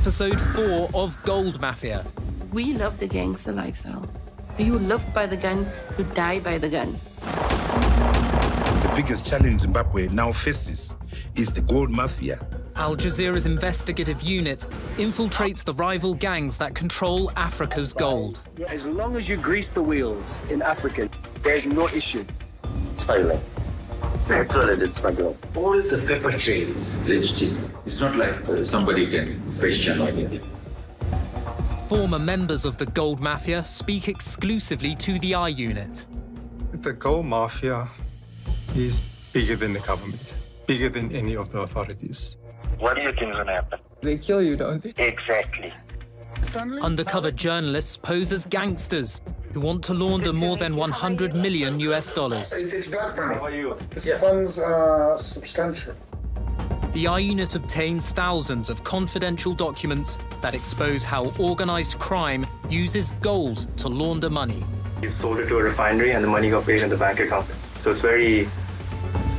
episode 4 of Gold Mafia. We love the gangster lifestyle. You live by the gun, you die by the gun. The biggest challenge Zimbabwe now faces is the gold mafia. Al Jazeera's investigative unit infiltrates the rival gangs that control Africa's gold. As long as you grease the wheels in Africa, there's no issue. Smuggling. That's all it is, smuggling. All the paper trails registered. It's not like somebody can question on it. Former members of the Gold Mafia speak exclusively to the I Unit. The Gold Mafia is bigger than the government, bigger than any of the authorities. What do you think is going to happen? They kill you, don't they? Exactly. Undercover journalists pose as gangsters who want to launder more than $100 million. It's black money. These funds are substantial. The I Unit obtains thousands of confidential documents that expose how organized crime uses gold to launder money. You sold it to a refinery and the money got paid in the bank account. So it's very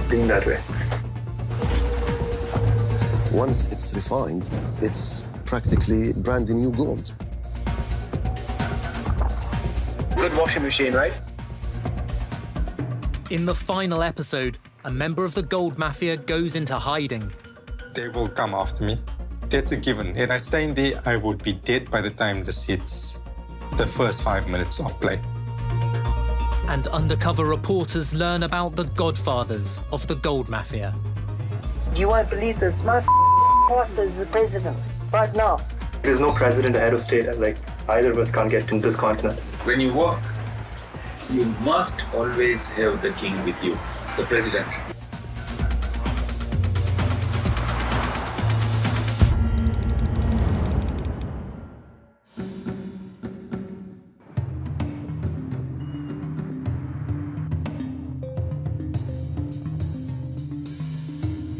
clean that way. Once it's refined, it's practically brand new gold. Good washing machine, right? In the final episode, a member of the Gold Mafia goes into hiding. They will come after me. That's a given. Had I stayed there, I would be dead by the time this hits the first 5 minutes of play. And undercover reporters learn about the godfathers of the Gold Mafia. Do you want to believe this? My father is the president right now. There's no president or head of state, like either of us can't get into this continent. When you walk, you must always have the king with you, the president.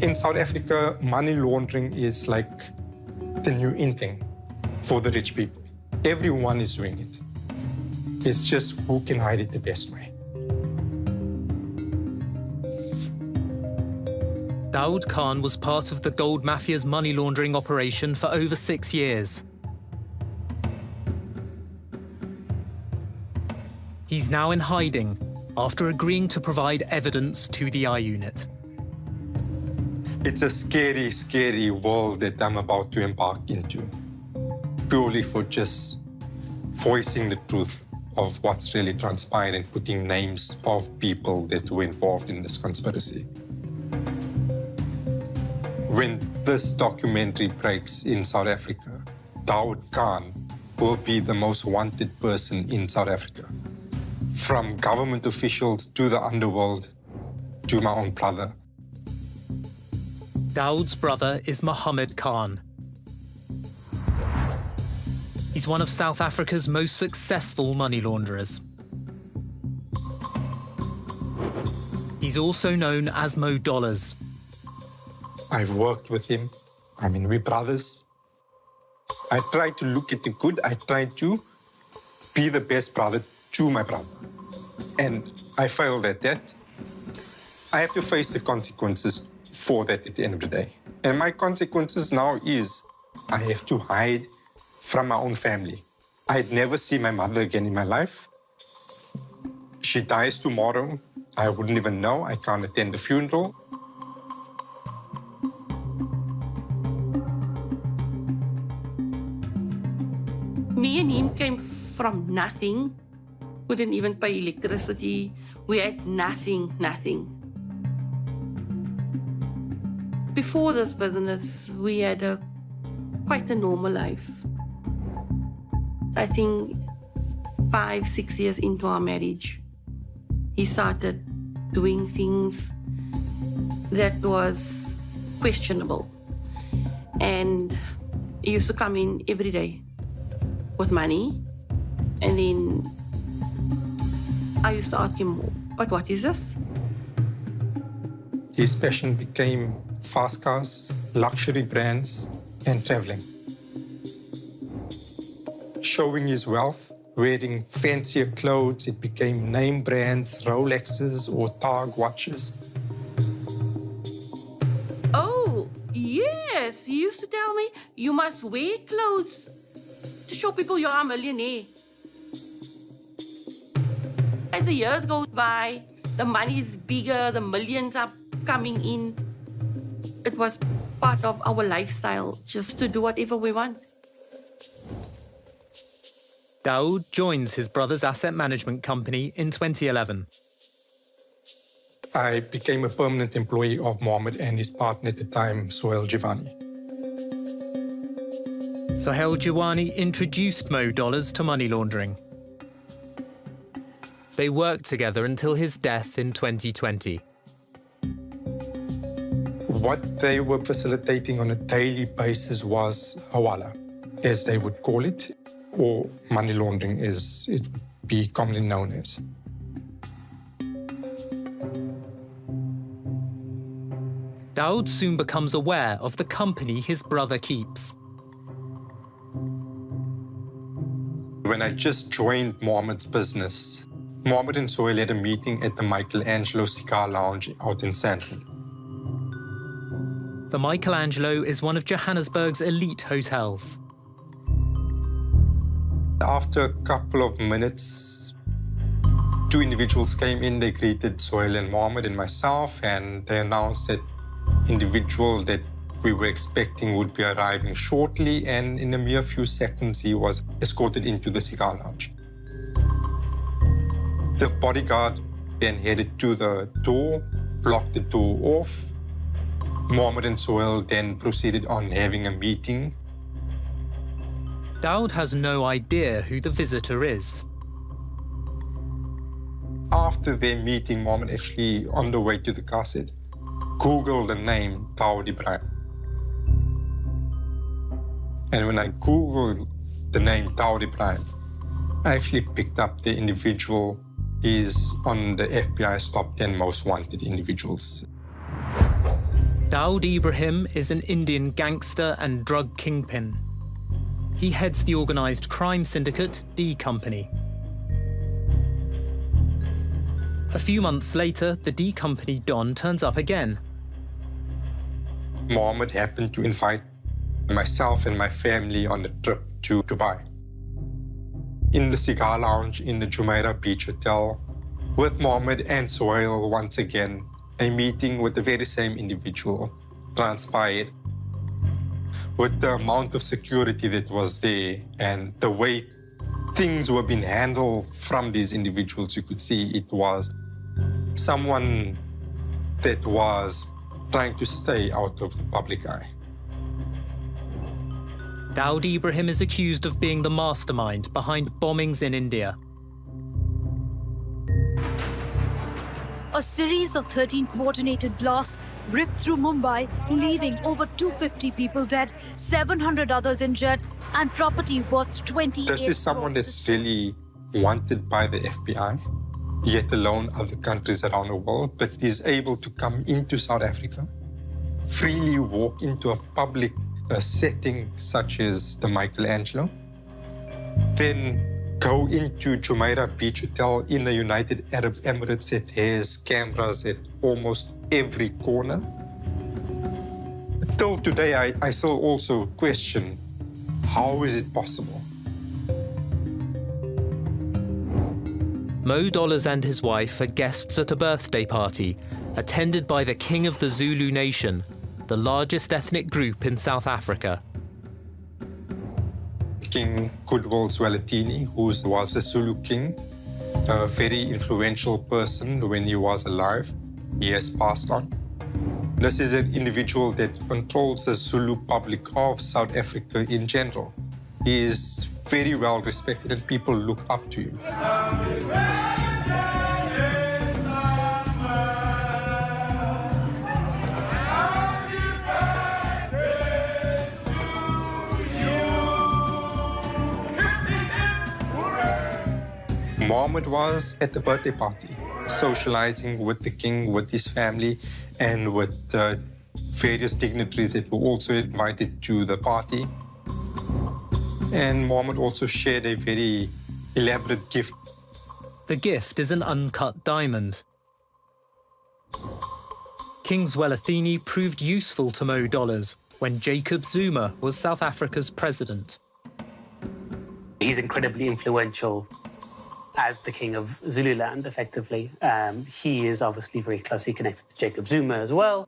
In South Africa, money laundering is like the new in thing for the rich people. Everyone is doing it. It's just who can hide it the best way. Daoud Khan was part of the Gold Mafia's money laundering operation for over 6 years. He's now in hiding after agreeing to provide evidence to the I Unit. It's a scary, scary world that I'm about to embark into, purely for just voicing the truth of what's really transpired and putting names of people that were involved in this conspiracy. When this documentary breaks in South Africa, Daoud Khan will be the most wanted person in South Africa. From government officials to the underworld to my own brother. Daoud's brother is Mohammed Khan. He's one of South Africa's most successful money launderers. He's also known as Mo Dollars. I've worked with him. I mean, we're brothers. I try to look at the good. I try to be the best brother to my brother. And I failed at that. I have to face the consequences for that at the end of the day. And my consequences now is I have to hide from my own family. I'd never see my mother again in my life. She dies tomorrow. I wouldn't even know. I can't attend the funeral. Me and him came from nothing. We didn't even pay electricity. We had nothing. Before this business, we had quite a normal life. I think 5-6 years into our marriage, he started doing things that was questionable. And he used to come in every day with money. And then I used to ask him, but what is this? His passion became fast cars, luxury brands, and traveling. Showing his wealth, wearing fancier clothes, it became name brands, Rolexes or Tag watches. Oh, yeah. Yes, he used to tell me, you must wear clothes to show people you are a millionaire. As the years go by, the money is bigger, the millions are coming in. It was part of our lifestyle, just to do whatever we want. Daoud joins his brother's asset management company in 2011. I became a permanent employee of Mohammed and his partner at the time, Sohail Jivani. Sohail Jivani introduced Mo Dollars to money laundering. They worked together until his death in 2020. What they were facilitating on a daily basis was hawala, as they would call it, or money laundering as it would be commonly known as. Daoud soon becomes aware of the company his brother keeps. When I just joined Mohammed's business, Mohammed and Sohail had a meeting at the Michelangelo Cigar Lounge out in Sandton. The Michelangelo is one of Johannesburg's elite hotels. After a couple of minutes, two individuals came in. They greeted Sohail and Mohammed and myself, and they announced that individual that we were expecting would be arriving shortly, and in a mere few seconds, he was escorted into the cigar lounge. The bodyguard then headed to the door, blocked the door off. Mohammed and Sohail then proceeded on having a meeting. Daoud has no idea who the visitor is. After their meeting, Mohammed actually, on the way to the car, said, Google the name Daoud Ibrahim. And when I Googled the name Daoud Ibrahim, I actually picked up the individual. He's on the FBI's top 10 most wanted individuals. Daoud Ibrahim is an Indian gangster and drug kingpin. He heads the organised crime syndicate D Company. A few months later, the D Company Don turns up again. Mohammed happened to invite myself and my family on a trip to Dubai. In the cigar lounge in the Jumeirah Beach Hotel, with Mohammed and Sohail once again, a meeting with the very same individual transpired. With the amount of security that was there and the way things were being handled from these individuals, you could see it was someone that was trying to stay out of the public eye. Daoud Ibrahim is accused of being the mastermind behind bombings in India. A series of 13 coordinated blasts ripped through Mumbai, leaving over 250 people dead, 700 others injured, and property worth 28 crores. This is someone that's really wanted by the FBI, yet alone other countries around the world, but is able to come into South Africa, freely walk into a public setting such as the Michelangelo, then go into Jumeirah Beach Hotel in the United Arab Emirates that has cameras at almost every corner. Till today, I still also question, how is it possible? Mo Dollars and his wife are guests at a birthday party attended by the King of the Zulu Nation, the largest ethnic group in South Africa. King Goodwill Zwelithini, who was the Zulu king, a very influential person when he was alive. He has passed on. This is an individual that controls the Zulu public of South Africa in general. He is very well respected and people look up to him. Mohammed was at the birthday party, socializing with the king, with his family, and with various dignitaries that were also invited to the party. And Mohammed also shared a very elaborate gift. The gift is an uncut diamond. King Zwelithini proved useful to Mo Dollars, when Jacob Zuma was South Africa's president. He's incredibly influential as the king of Zululand, effectively. He is obviously very closely connected to Jacob Zuma as well.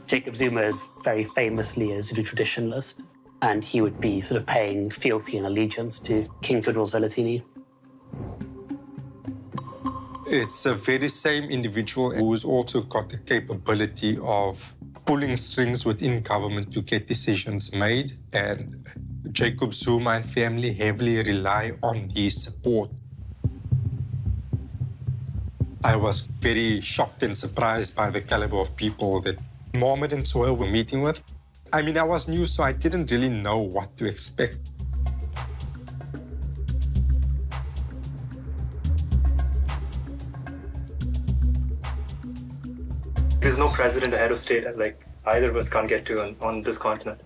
Jacob Zuma is very famously a Zulu traditionalist, and he would be sort of paying fealty and allegiance to King Goodwill Zwelithini. It's the very same individual who's also got the capability of pulling strings within government to get decisions made, and Jacob Zuma and family heavily rely on his support. I was very shocked and surprised by the caliber of people that Mohammed and Sohail were meeting with. I mean, I was new, so I didn't really know what to expect. There's no president or head of state like either of us can't get to on this continent.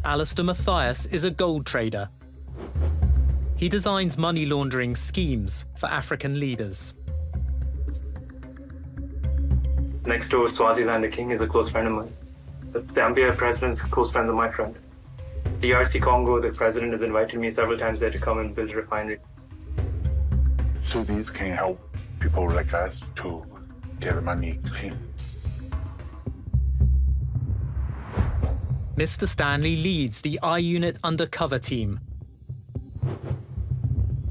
Alistair Matthias is a gold trader. He designs money laundering schemes for African leaders. Next door, Swaziland, the king, is a close friend of mine. The Zambia president is a close friend of my friend. DRC Congo, the president has invited me several times there to come and build a refinery. So these can help people like us to get the money clean. Mr. Stanley leads the I-Unit undercover team.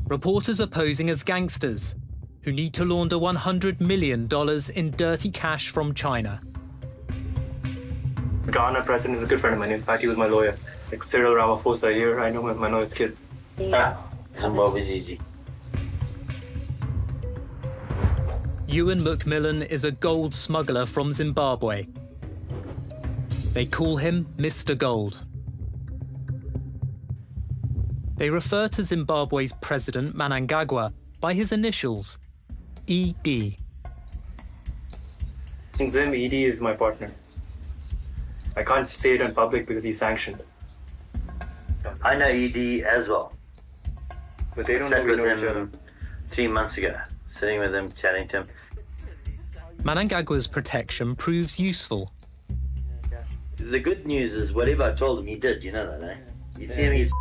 Reporters are posing as gangsters who need to launder $100 million in dirty cash from China. The Ghana president is a good friend of mine. In fact, he was my lawyer. Like Cyril Ramaphosa here, I know my lawyer's kids. Zimbabwe's easy. Ewan McMillan is a gold smuggler from Zimbabwe. They call him Mr. Gold. They refer to Zimbabwe's president, Mnangagwa, by his initials, ED. Zim, ED is my partner. I can't say it in public because he's sanctioned. I know ED as well. But they don't sat know with each other. him 3 months ago, sitting with him, chatting to him. Mnangagwa's protection proves useful. The good news is whatever I told him, he did. You know that, eh? You see him, he's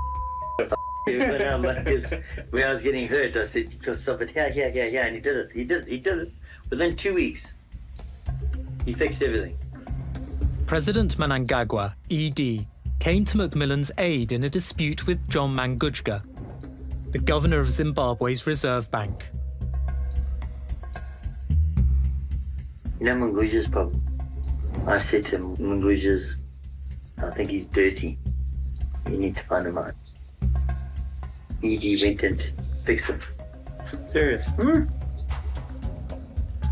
when I was getting hurt, I said, stop it, yeah, and he did it. He did it. Within 2 weeks, he fixed everything. President Mnangagwa, ED, came to Macmillan's aid in a dispute with John Mangudjka, the governor of Zimbabwe's Reserve Bank. You know Mangudjka's problem? I said to him, Mangudjka's, I think he's dirty. You need to find him out. ED went and fixed him. Serious?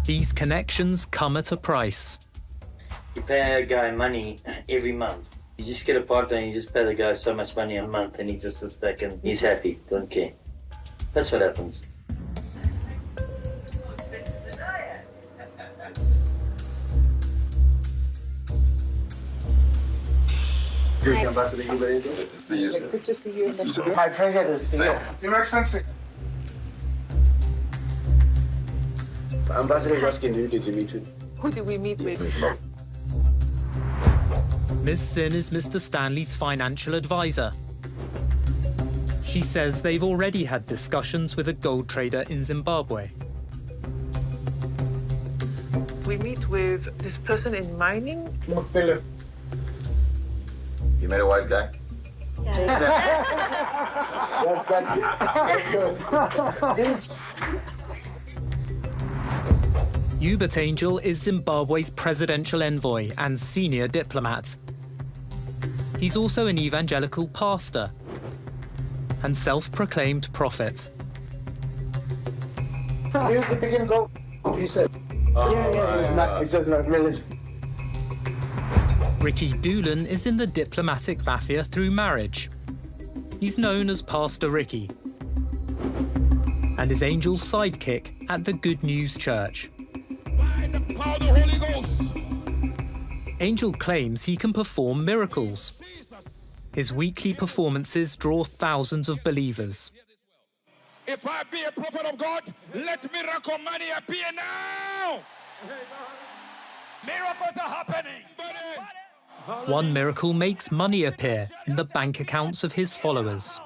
These connections come at a price. You pay a guy money every month. You just get a partner and you just pay the guy so much money a month and he just sits back and he's happy, don't care. That's what happens. Ambassador, good to see you. Good to see you. My pleasure to see you. Your Excellency. Ambassador Ruskin, who did you meet with? Who did we meet with? Ms. Sin is Mr. Stanley's financial advisor. She says they've already had discussions with a gold trader in Zimbabwe. We meet with this person in mining. McMillan. You met a white guy? Hubert Angel is Zimbabwe's presidential envoy and senior diplomat. He's also an evangelical pastor and self-proclaimed prophet. Here's the beginning goal, he said. He says Macmillan. Ricky Doolan is in the diplomatic mafia through marriage. He's known as Pastor Ricky and is Angel's sidekick at the Good News Church. By the power of the Holy Ghost. Angel claims he can perform miracles. His weekly performances draw thousands of believers. If I be a prophet of God, let miracle money appear now. Miracles are happening. One miracle makes money appear in the bank accounts of his followers.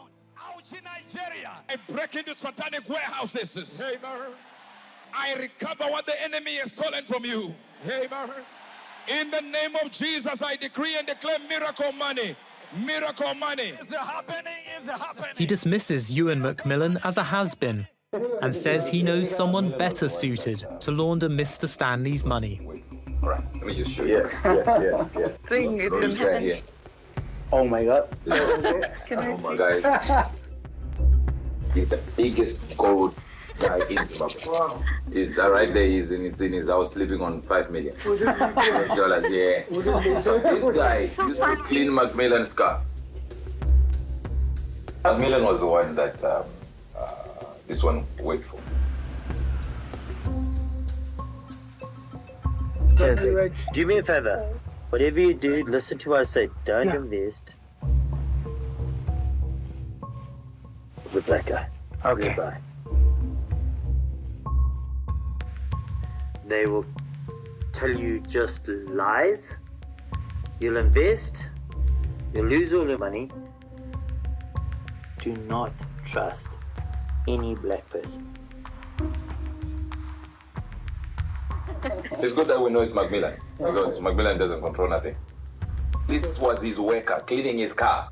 I break into satanic warehouses. Amen. I recover what the enemy has stolen from you. Amen. In the name of Jesus, I decree and declare miracle money. Miracle money. It's happening. It's happening. He dismisses Ewan McMillan as a has-been and says he knows someone better suited to launder Mr. Stanley's money. All right, let me just show you. Yeah. Thing it He's right here. Oh my God. Can I see? Guys. He's the biggest gold guy in Zimbabwe. Wow. Right there, he's in his house sleeping on $5 million. Yeah. So this guy used to clean Macmillan's car. Macmillan was the one that this one worked for. Do me a favor. Whatever you do, listen to what I say. Don't invest. The black guy. Okay. Goodbye. They will tell you just lies. You'll invest. You'll lose all your money. Do not trust any black person. It's good that we know it's Macmillan, because Macmillan doesn't control nothing. This was his worker cleaning his car.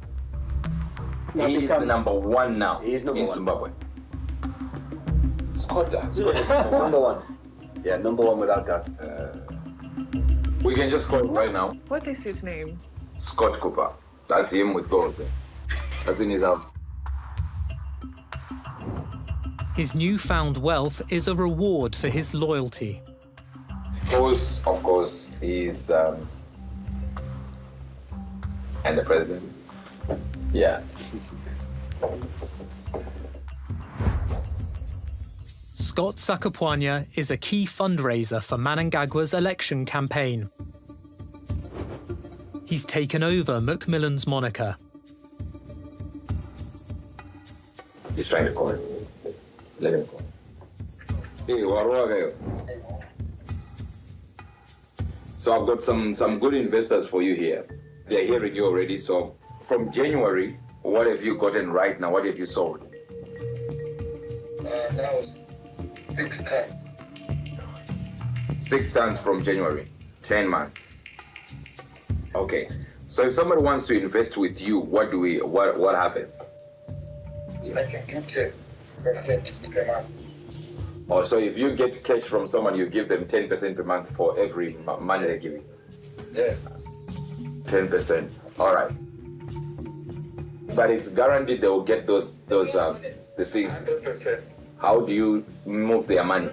He is the #1 now in Zimbabwe. Scott is #1. Yeah, #1 without that. We can just call him right now. What is his name? Scott Cooper. That's him with gold. That's in his house. His newfound wealth is a reward for his loyalty. Of course, he's and the president. Yeah. Scott Sakapwanya is a key fundraiser for Mnangagwa's election campaign. He's taken over Macmillan's moniker. He's trying to call him. Let him call. Hey, Waruagayo. So I've got some good investors for you here. They're hearing you already. So from January, what have you gotten right now? What have you sold? Now 6 tons. 6 tons from January, 10 months. Okay. So if somebody wants to invest with you, what happens? I can do 10% per month. Oh, so if you get cash from someone, you give them 10% per month for every money they give you? Yes. 10%. All right. But it's guaranteed they will get the things. 100%. How do you move their money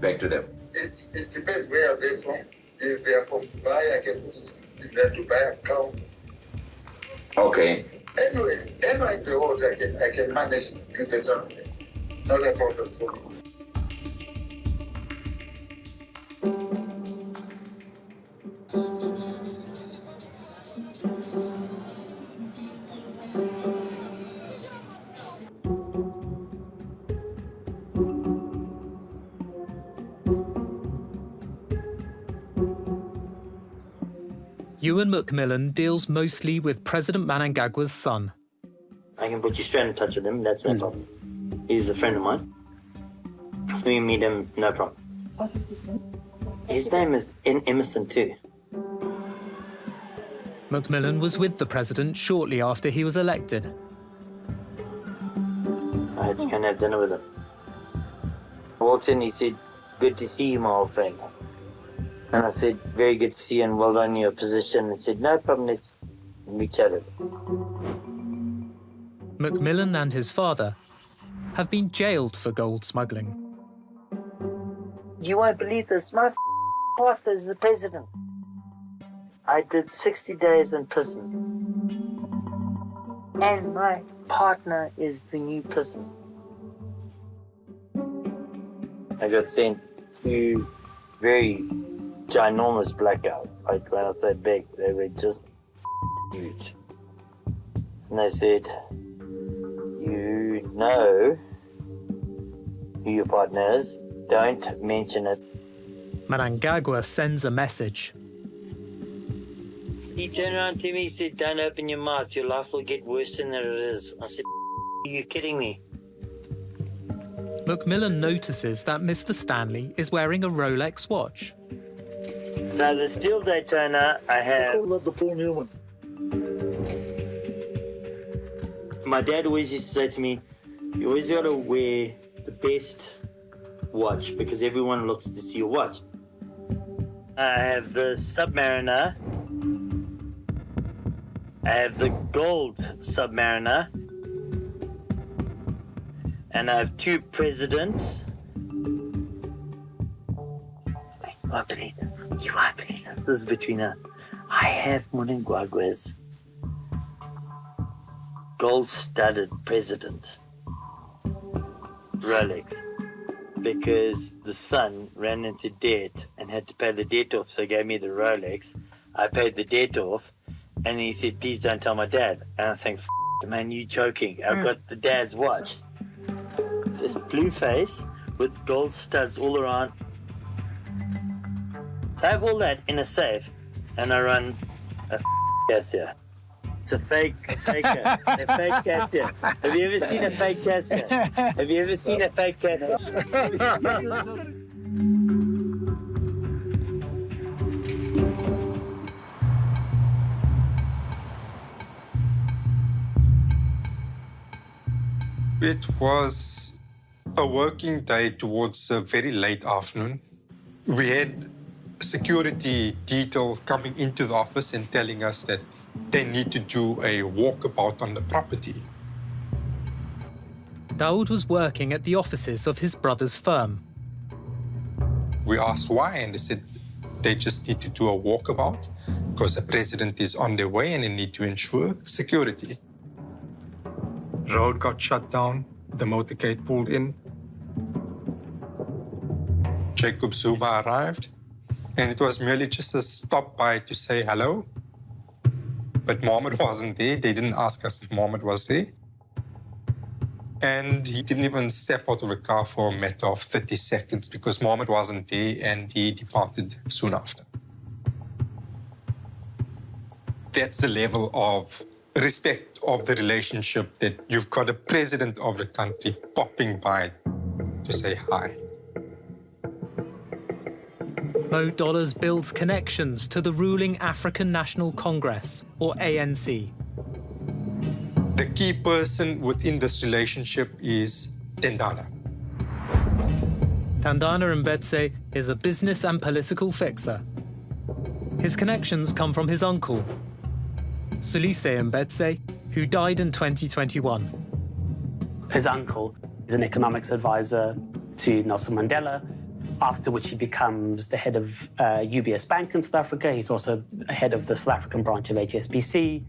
back to them? It depends where they're from. If they are from Dubai, I can use their Dubai account. Okay. Anyway, in the world, I can manage to do the job. Not a problem for me. Ewan McMillan deals mostly with President Mnangagwa's son. I can put you straight in touch with him, that's no problem. He's a friend of mine. We meet him, no problem. What is his name? His name is Emerson too. McMillan was with the president shortly after he was elected. I had to go and have dinner with him. I walked in, he said, "Good to see you, my old friend." And I said, "Very good to see you and well done your position." He said, "No problem, we chatted." McMillan and his father have been jailed for gold smuggling. You won't believe this. My father is the president. I did 60 days in prison. And my partner is the new prison. I got sent to very ginormous black guys. Like when I say big, they were just huge. And they said, "You know who your partner is, don't mention it Mnangagwa sends a message. He turned around to me and said, "Don't open your mouth, your life will get worse than it is." I said, "Are you kidding me?" Macmillan notices that Mr. Stanley is wearing a Rolex watch. So the steel Daytona I have. My dad always used to say to me, "You always got to wear the best watch because everyone looks to see your watch." I have the Submariner. I have the gold Submariner. And I have 2 presidents. You won't believe this. You won't believe this. This is between us. I have Mnangagwa's gold-studded president Rolex because the son ran into debt and had to pay the debt off, so he gave me the Rolex. I paid the debt off, and he said, "Please don't tell my dad." And I was saying, "Man, you joking. I've got the dad's watch." This blue face with gold studs all around. So I have all that in a safe, and I run a Cassia. It's a fake Seiko, a fake Cassia. Have you ever seen a fake Cassia? Have you ever seen a fake Cassia? It was a working day towards a very late afternoon. We had security detail coming into the office and telling us that they need to do a walkabout on the property. Daoud was working at the offices of his brother's firm. We asked why, and they said they just need to do a walkabout because the president is on their way and they need to ensure security. Road got shut down, the motorcade pulled in. Jacob Zuma arrived, and it was merely just a stop by to say hello. But Mohammed wasn't there. They didn't ask us if Mohammed was there. And he didn't even step out of the car for a matter of 30 seconds because Mohammed wasn't there and he departed soon after. That's the level of respect of the relationship that you've got a president of the country popping by to say hi. Mo Dollars builds connections to the ruling African National Congress, or ANC. The key person within this relationship is Tendana. Tandana Mbetse is a business and political fixer. His connections come from his uncle, Sulise Mbetse, who died in 2021. His uncle is an economics advisor to Nelson Mandela, after which he becomes the head of UBS Bank in South Africa. He's also head of the South African branch of HSBC.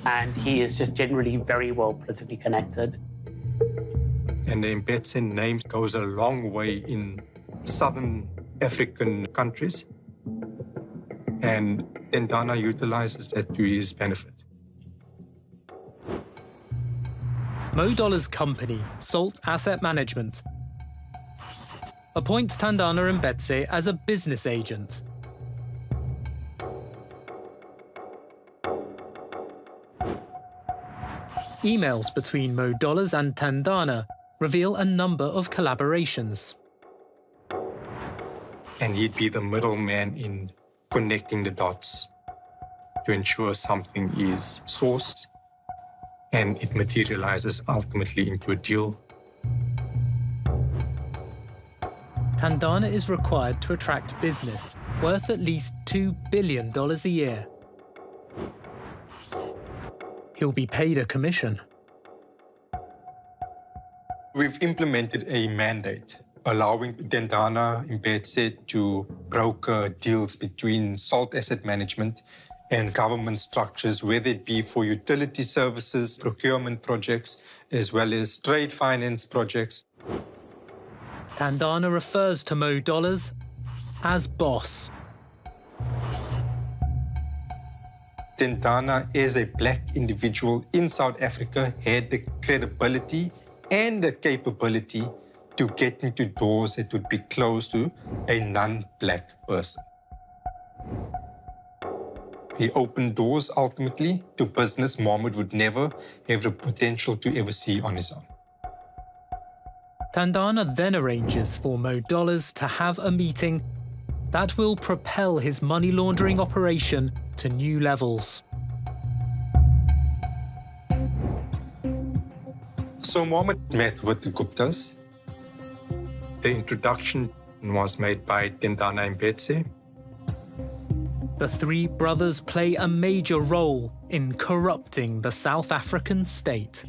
And he is just generally very well politically connected. And the Mbetse name goes a long way in southern African countries. And Tendana utilizes that to his benefit. Mo Dollars' company, Salt Asset Management, appoints Tandana Mbetse as a business agent. Emails between Mo Dollars and Tandana reveal a number of collaborations. And he'd be the middleman in connecting the dots to ensure something is sourced and it materializes ultimately into a deal. Tandana is required to attract business worth at least $2 billion a year. He'll be paid a commission. We've implemented a mandate allowing Tendana Mbetse to broker deals between Salt Asset Management and government structures, whether it be for utility services, procurement projects, as well as trade finance projects. Tandana refers to Mo Dollars as boss. Tendana, as a black individual in South Africa, had the credibility and the capability to get into doors that would be closed to a non-black person. He opened doors ultimately to business Mohammed would never have the potential to ever see on his own. Tandana then arranges for Mo Dollars to have a meeting that will propel his money laundering operation to new levels. So Mohammed met with the Guptas. The introduction was made by Tandana Mbetse. The three brothers play a major role in corrupting the South African state.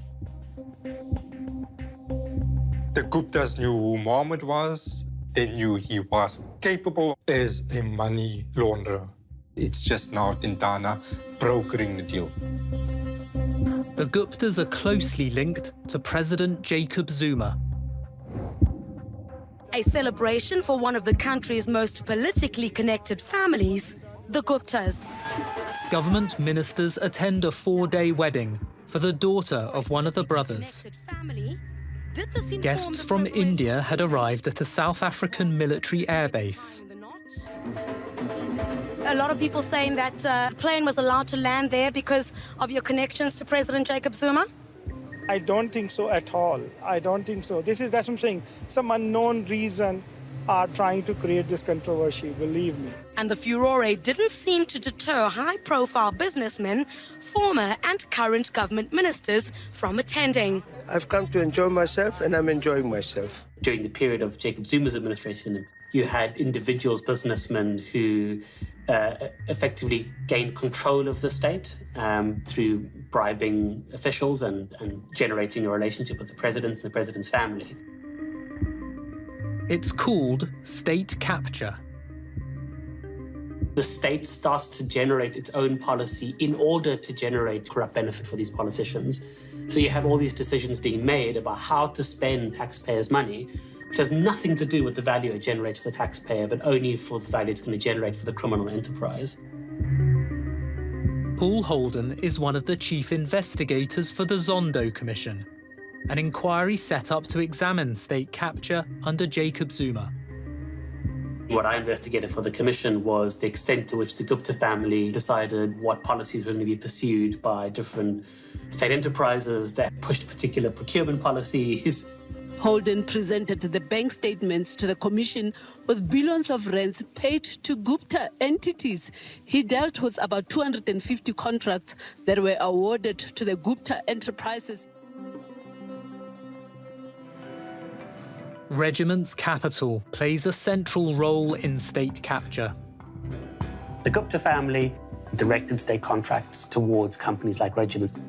The Guptas knew who Mohammed was. They knew he was capable as a money launderer. It's just now Tandana brokering the deal. The Guptas are closely linked to President Jacob Zuma. A celebration for one of the country's most politically connected families, the Guptas. Government ministers attend a 4-day wedding for the daughter of one of the brothers. Guests from India had arrived at a South African military airbase. A lot of people saying that the plane was allowed to land there because of your connections to President Jacob Zuma? I don't think so at all. I don't think so. That's what I'm saying. Some unknown reason are trying to create this controversy, believe me. And the furore didn't seem to deter high-profile businessmen, former and current government ministers from attending. I've come to enjoy myself, and I'm enjoying myself. During the period of Jacob Zuma's administration, you had individuals, businessmen who effectively gained control of the state through bribing officials and generating a relationship with the president and the president's family. It's called state capture. The state starts to generate its own policy in order to generate corrupt benefit for these politicians. So you have all these decisions being made about how to spend taxpayers' money, which has nothing to do with the value it generates for the taxpayer, but only for the value it's going to generate for the criminal enterprise. Paul Holden is one of the chief investigators for the Zondo Commission, an inquiry set up to examine state capture under Jacob Zuma. What I investigated for the commission was the extent to which the Gupta family decided what policies were going to be pursued by different state enterprises that pushed particular procurement policies. Holden presented the bank statements to the commission with billions of rands paid to Gupta entities. He dealt with about 250 contracts that were awarded to the Gupta enterprises. Regiment's capital plays a central role in state capture. The Gupta family directed state contracts towards companies like Regiments.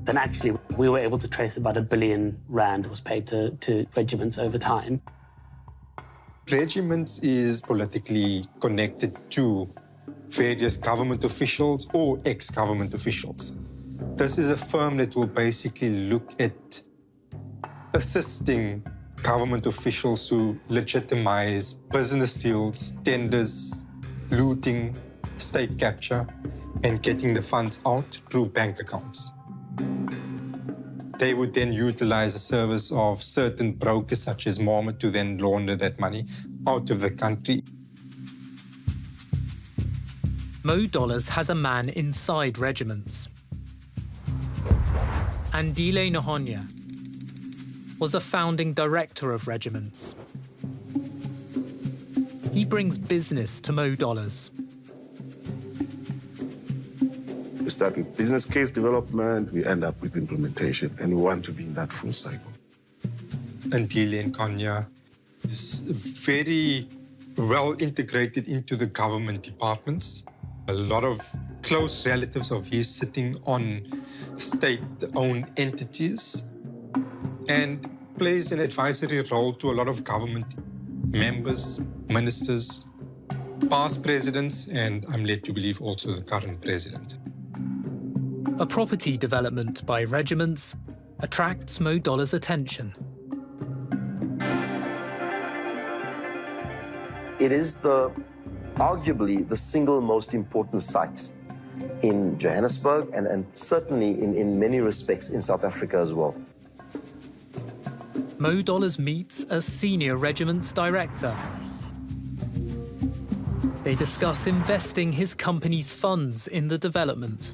And actually, we were able to trace about R1 billion was paid to Regiments over time. Regiments is politically connected to various government officials or ex-government officials. This is a firm that will basically look at assisting government officials to legitimize business deals, tenders, looting, state capture, and getting the funds out through bank accounts. They would then utilize the service of certain brokers such as Mohammed to then launder that money out of the country. Mo Dollars has a man inside Regiments. Andile Nahonya was a founding director of Regiments. He brings business to Mo Dollars. We start with business case development, we end up with implementation, and we want to be in that full cycle. Andile Nahonya is very well integrated into the government departments. A lot of close relatives of his sitting on state-owned entities and plays an advisory role to a lot of government members, ministers, past presidents, and I'm led to believe also the current president. A property development by Regiments attracts Mo Dollars' attention. It is arguably the single most important site in Johannesburg and certainly in many respects in South Africa as well. Mo Dollars meets a senior regiment's director. They discuss investing his company's funds in the development.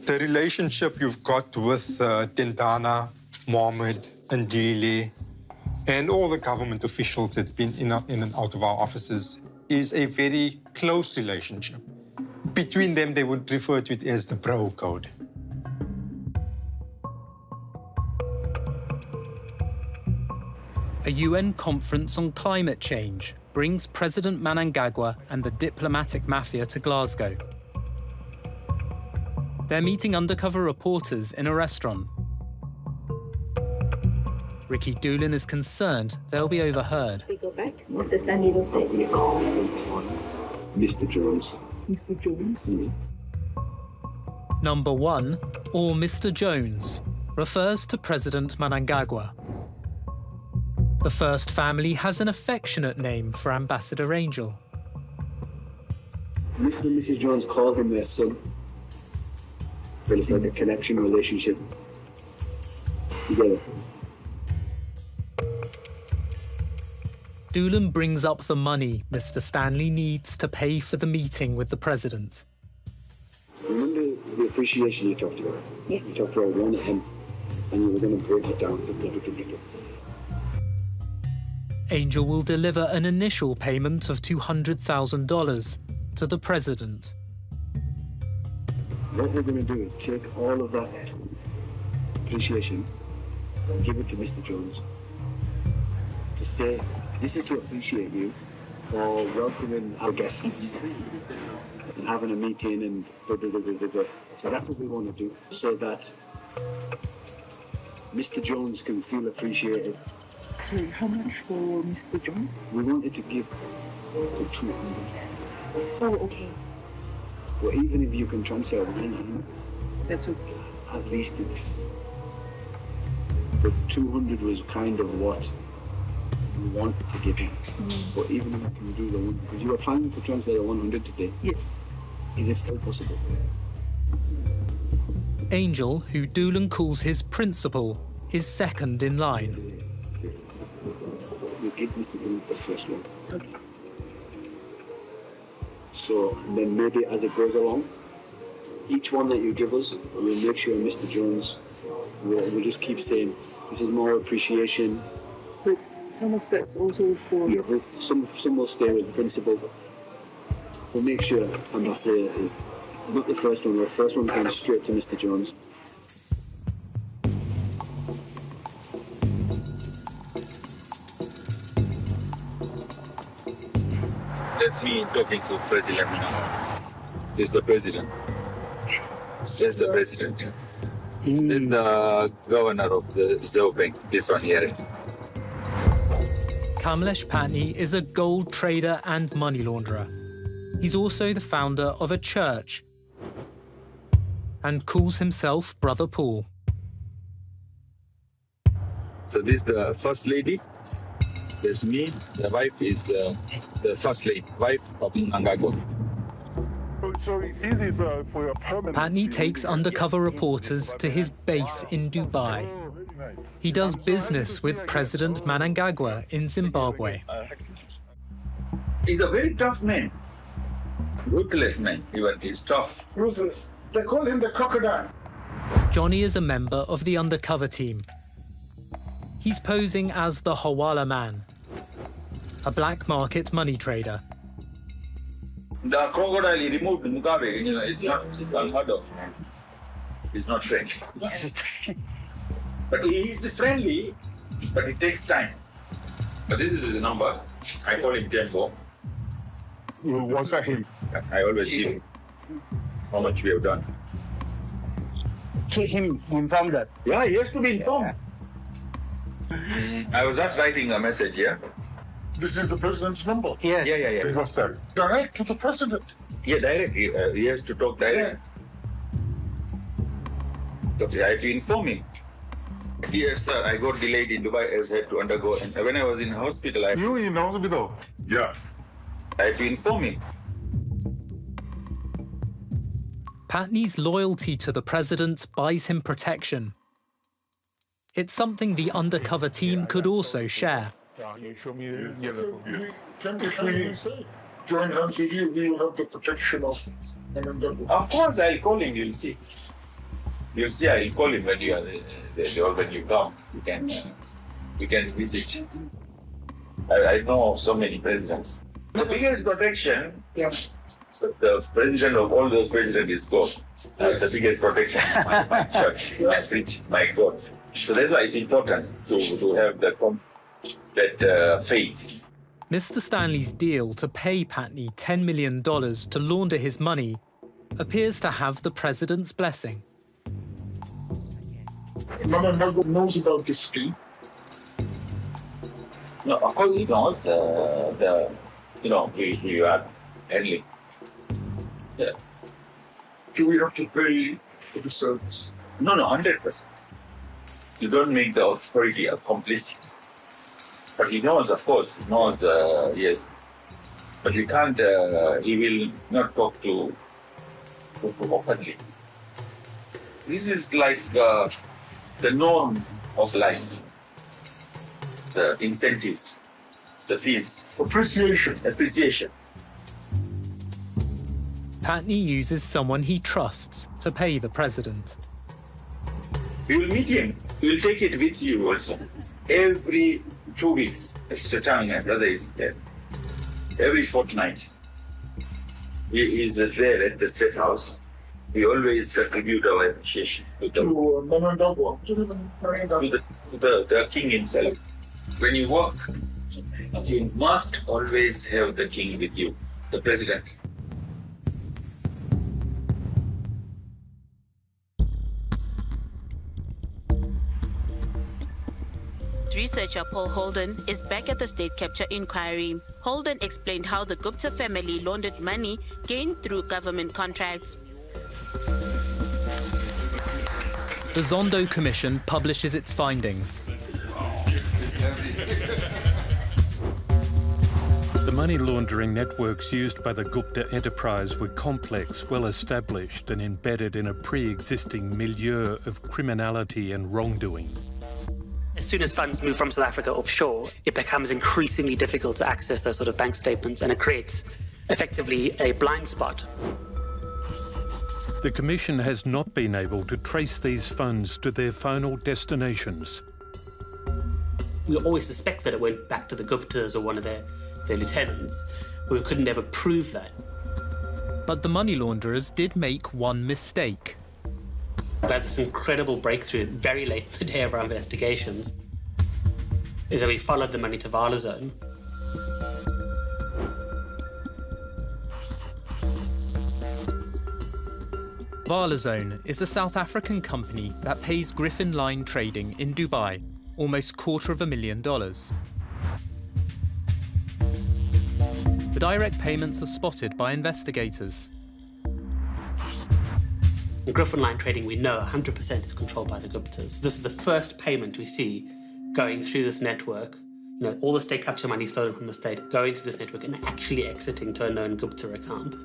The relationship you've got with Tentana, Mohammed, and Dile, and all the government officials that's been in and out of our offices is a very close relationship. Between them, they would refer to it as the bro code. A UN conference on climate change brings President Mnangagwa and the diplomatic mafia to Glasgow. They're meeting undercover reporters in a restaurant. Ricky Doolin is concerned they'll be overheard. We go back. Mr. Stanley will say, "You call Mr. Jones." Mr. Jones. Number 1, or Mr. Jones, refers to President Mnangagwa. The first family has an affectionate name for Ambassador Angel. Mr. and Mrs. Jones call him their son. But it's like a connection relationship. You get it? Doolin brings up the money Mr. Stanley needs to pay for the meeting with the president. Remember the appreciation you talked about? Yes. You talked about 1M, and you were going to break it down. Angel will deliver an initial payment of $200,000 to the president. What we're going to do is take all of that appreciation and give it to Mr. Jones to say, this is to appreciate you for welcoming our guests and having a meeting and blah, blah, blah, blah, blah. So that's what we want to do, so that Mr. Jones can feel appreciated. So how much for Mr. Jones? We wanted to give the 200. Oh, okay. Well, even if you can transfer 1, That's okay. at least it's... The 200 was kind of what we wanted to give him. But even if we can do the 1, because you were planning to transfer the 100 today. Yes. Is it still possible? Angel, who Doolin calls his principal, is second in line. You give Mr. Jones the first one. Okay. So, and then maybe as it goes along, each one that you give us, we'll make sure Mr. Jones will just keep saying, this is more appreciation. But some of that's also for... Yeah, some will stay with the principal. We'll make sure Ambassador is not the first one. The first one comes straight to Mr. Jones. That's me talking to President now. This is the president. That's the president. This is the governor of the Reserve Bank, this one here. Kamlesh Patni is a gold trader and money launderer. He's also the founder of a church and calls himself Brother Paul. So this is the first lady. There's me. The wife is the first lady, wife of Mnangagwa. So it is for your permanent... Patni takes undercover reporters to his base in Dubai. He does business with President Mnangagwa in Zimbabwe. He's a very tough man. Ruthless man, even he's tough. Ruthless. They call him the crocodile. Johnny is a member of the undercover team. He's posing as the Hawala man, a black market money trader. The crocodile, he removed Mugabe, you know, it's unheard of. He's not French. But he is friendly, but it takes time. But this is his number. I call him Tempo. What's that him? I always give him how much we have done. Keep him informed that. Yeah, he has to be informed. I was just writing a message here. This is the president's number? Yeah. What's that? Direct to the president? Yeah, direct. He has to talk direct. Okay, I have to inform him. Yes, sir. I got delayed in Dubai as I had to undergo. And when I was in hospital, You in hospital? Yeah. I had to inform him. Patni's loyalty to the president buys him protection. It's something the undercover team could also share. If we join hands with you, we will have the protection of Manandabo. Of course, I'll call him, you'll see. You'll see, I'll call him when you are there, or when you come. You can visit. I know so many presidents. The biggest protection, the president of all those presidents is God. The biggest protection is my church, my preach, my God. So that's why it's important to have that faith. Mr. Stanley's deal to pay Patney $10 million to launder his money appears to have the president's blessing. Manandabo knows about this scheme. No, of course he knows we are handling. Yeah. Do we have to pay for the service? No, 100%. You don't make the authority a complicit. But he knows, of course, yes. But we can't, he will not talk to openly. This is like the norm of life. The incentives, the fees. Appreciation. Patney uses someone he trusts to pay the president. You will meet him. You will take it with you also. Every 2 weeks, Mr. Chang, my brother, is there. Every fortnight. He is there at the State House. We always contribute our appreciation to the king himself. When you work, you must always have the king with you, the president. Researcher Paul Holden is back at the state capture inquiry. Holden explained how the Gupta family laundered money gained through government contracts. The Zondo Commission publishes its findings. The money laundering networks used by the Gupta enterprise were complex, well-established and embedded in a pre-existing milieu of criminality and wrongdoing. As soon as funds move from South Africa offshore, it becomes increasingly difficult to access those sort of bank statements, and it creates effectively a blind spot. The Commission has not been able to trace these funds to their final destinations. We always suspect that it went back to the Guptas or one of their lieutenants, but we couldn't ever prove that. But the money launderers did make one mistake. We had this incredible breakthrough very late in the day of our investigations, is that we followed the money to Vala Zone. Vala Zone is a South African company that pays Griffin Line Trading in Dubai almost $250,000. The direct payments are spotted by investigators. In Griffin Line Trading, we know 100% is controlled by the Guptas. This is the first payment we see going through this network. You know, all the state capture money stolen from the state going through this network and actually exiting to a known Gupta account.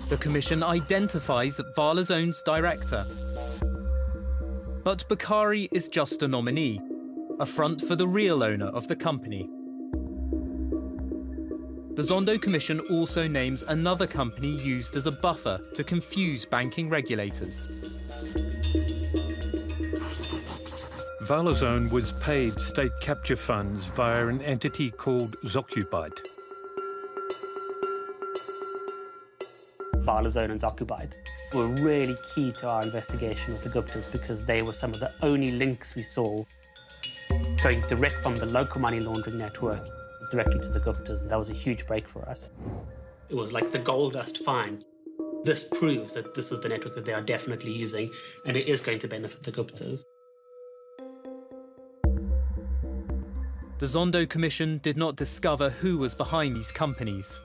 The Commission identifies Vala Zone's director. But Bakari is just a nominee, a front for the real owner of the company. The Zondo Commission also names another company used as a buffer to confuse banking regulators. Vala Zone was paid state capture funds via an entity called Zocubite. Vala Zone and Zocubite were really key to our investigation of the Guptas because they were some of the only links we saw going direct from the local money laundering network directly to the Guptas, and that was a huge break for us. It was like the gold dust find. This proves that this is the network that they are definitely using, and it is going to benefit the Guptas. The Zondo Commission did not discover who was behind these companies.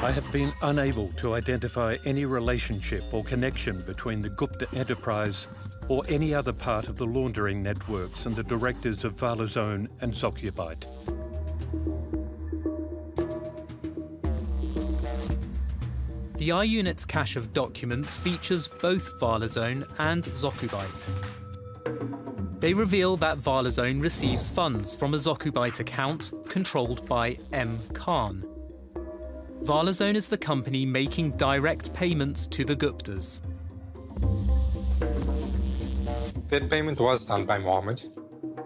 I have been unable to identify any relationship or connection between the Gupta enterprise or any other part of the laundering networks and the directors of Vala Zone and Zocubite. The iUnit's cache of documents features both Valazone and Zokubite. They reveal that Valazone receives funds from a Zokubite account controlled by M. Khan. Valazone is the company making direct payments to the Guptas. That payment was done by Mohammed.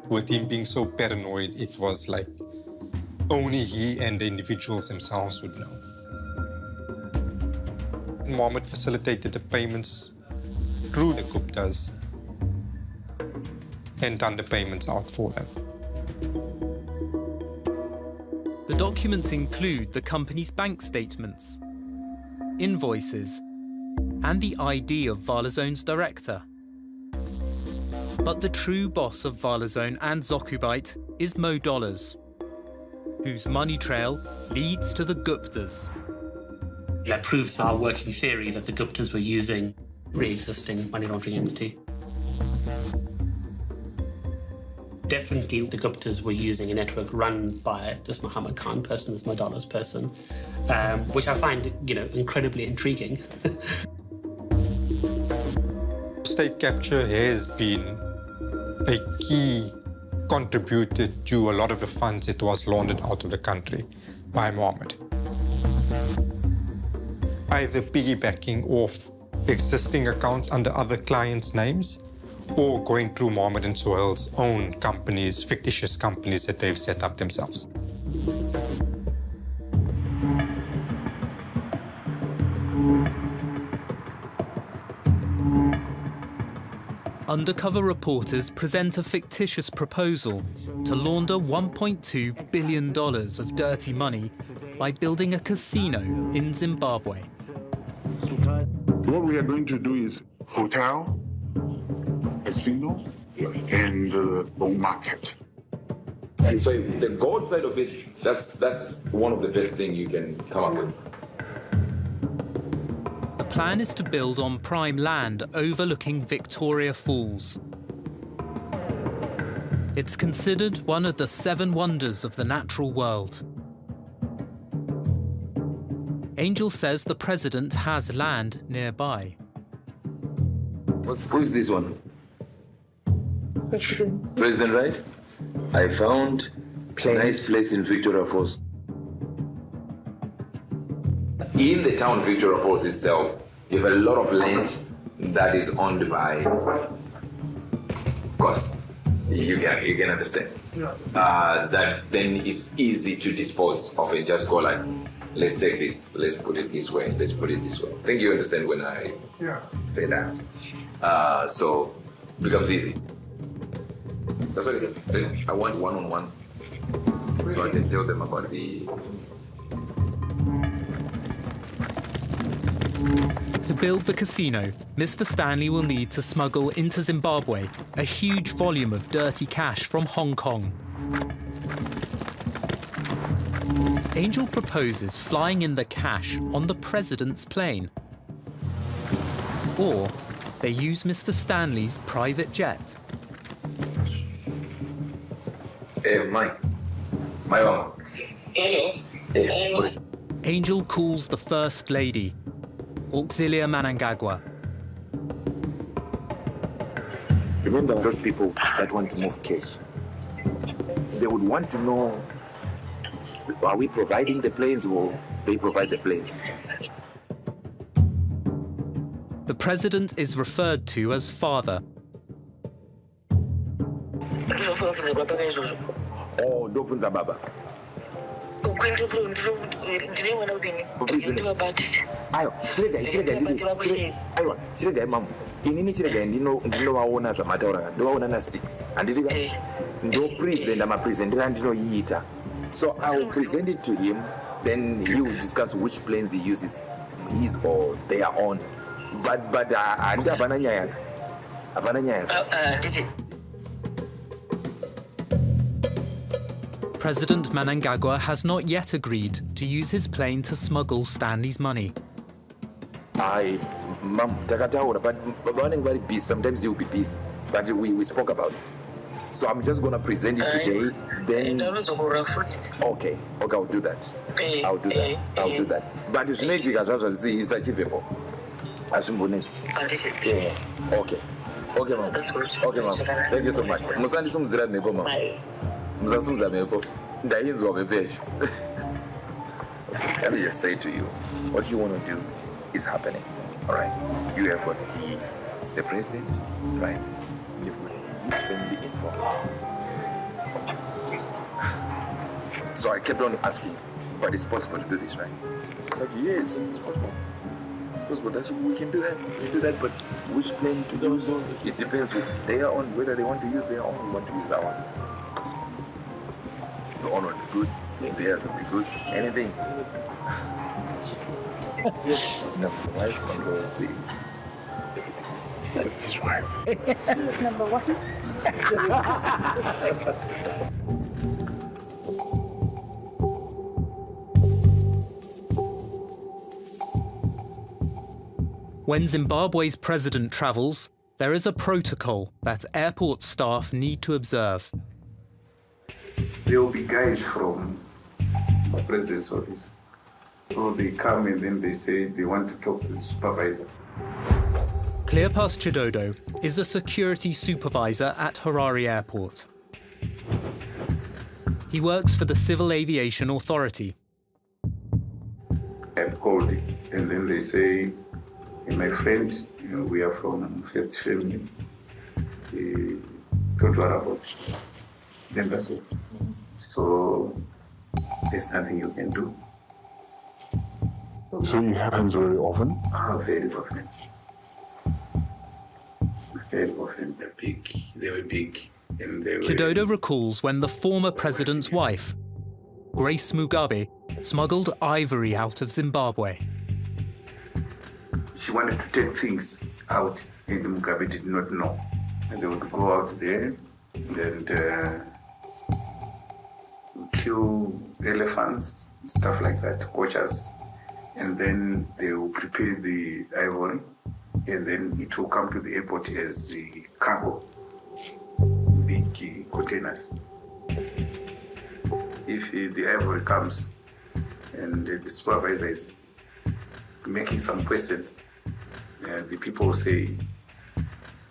With him being so paranoid, it was like only he and the individuals themselves would know. Mohammed facilitated the payments through the Guptas and done the payments out for them. The documents include the company's bank statements, invoices, and the ID of Valazone's director. But the true boss of Valazone and Zokubite is Mo Dollars, whose money trail leads to the Guptas. That proves our working theory that the Guptas were using pre-existing money laundering entity. Definitely the Guptas were using a network run by this Muhammad Khan person, this Mo Dollars person, which I find, incredibly intriguing. State capture has been a key contributor to a lot of the funds that was laundered out of the country by Mohammed. Either piggybacking off existing accounts under other clients' names or going through Mohammed and Sohail's own companies, fictitious companies that they've set up themselves. Undercover reporters present a fictitious proposal to launder $1.2 billion of dirty money by building a casino in Zimbabwe. What we are going to do is hotel, casino, and the market. And so if the gold side of it, that's one of the best things you can come up with. The plan is to build on prime land overlooking Victoria Falls. It's considered one of the 7 wonders of the natural world. Angel says the president has land nearby. Who is this one? President, right? I found a nice place in Victoria Falls. In the town Victoria Falls itself, you have a lot of land that is owned by, of course, you can understand. That then is easy to dispose of it. Just go like, let's take this, let's put it this way, let's put it this way. I think you understand when I say that. So it becomes easy. That's what he said. Say, I want one-on-one, so I can tell them about the. To build the casino, Mr. Stanley will need to smuggle into Zimbabwe a huge volume of dirty cash from Hong Kong. Angel proposes flying in the cash on the president's plane. Or they use Mr. Stanley's private jet. My mama. Hello. Angel calls the First Lady, Auxilia Mnangagwa. Remember those people that want to move cash? They would want to know, are we providing the planes or they provide the planes? The president is referred to as father. Oh, ndofunza baba. Ayo, chirega mama. Inini chirega ndinovaona zvamataura, ndovaona na 6. Anditika ndo present amapresentera ndinoyiita. So I will present it to him, then he will discuss which planes he uses, his or their own. But andi hapana nyaya. Hapana nyaya. President Mnangagwa has not yet agreed to use his plane to smuggle Stanley's money. Mom, takataura, but Baba wanenge very busy. Sometimes he will be busy. But we spoke about it. So I'm just gonna present it today. Then okay, I'll do that. I'll do that. But it's not it's achievable. Yeah. Okay, ma'am. Okay, ma'am. Thank you so much. Musandi sumzira nebo, ma'am. Musasumza nebo. Ndayinzwa befesh. Let me just say to you, what you want to do is happening. All right. You have got the president, right? You've got his family involved. So I kept on asking, but it's possible to do this, right? Like, yes, it's possible. We can do that. We can do that, but which plane to use? It depends. They are on whether they want to use their own or want to use ours. Your own will be good. Theirs will be good. Anything. No, the wife controls the. His wife. Number one. When Zimbabwe's president travels, there is a protocol that airport staff need to observe. There will be guys from the president's office. So they come and then they say they want to talk to the supervisor. Cleopas Chidodo is a security supervisor at Harare Airport. He works for the Civil Aviation Authority. I'm called and then they say, hey, my friend, we are from First Family. Don't worry about it. Then that's all. So there's nothing you can do. So it happens very often? Very often. Very often. They're big. They were big. And they were... Chidodo recalls when the former president's wife, Grace Mugabe, smuggled ivory out of Zimbabwe. She wanted to take things out, and Mugabe did not know. And they would go out there and kill elephants, stuff like that, poachers. And then they will prepare the ivory, and then it will come to the airport as the cargo, big containers. If the ivory comes and the supervisor is making some questions, and the people will say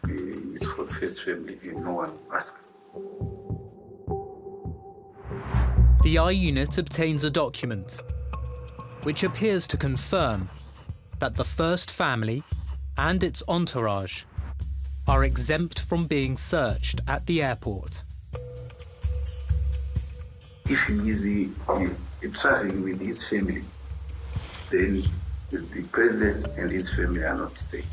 it's for the First Family, and no one asks. The I unit obtains a document which appears to confirm that the First Family and its entourage are exempt from being searched at the airport. If he is traveling with his family, then the president and his family are not safe.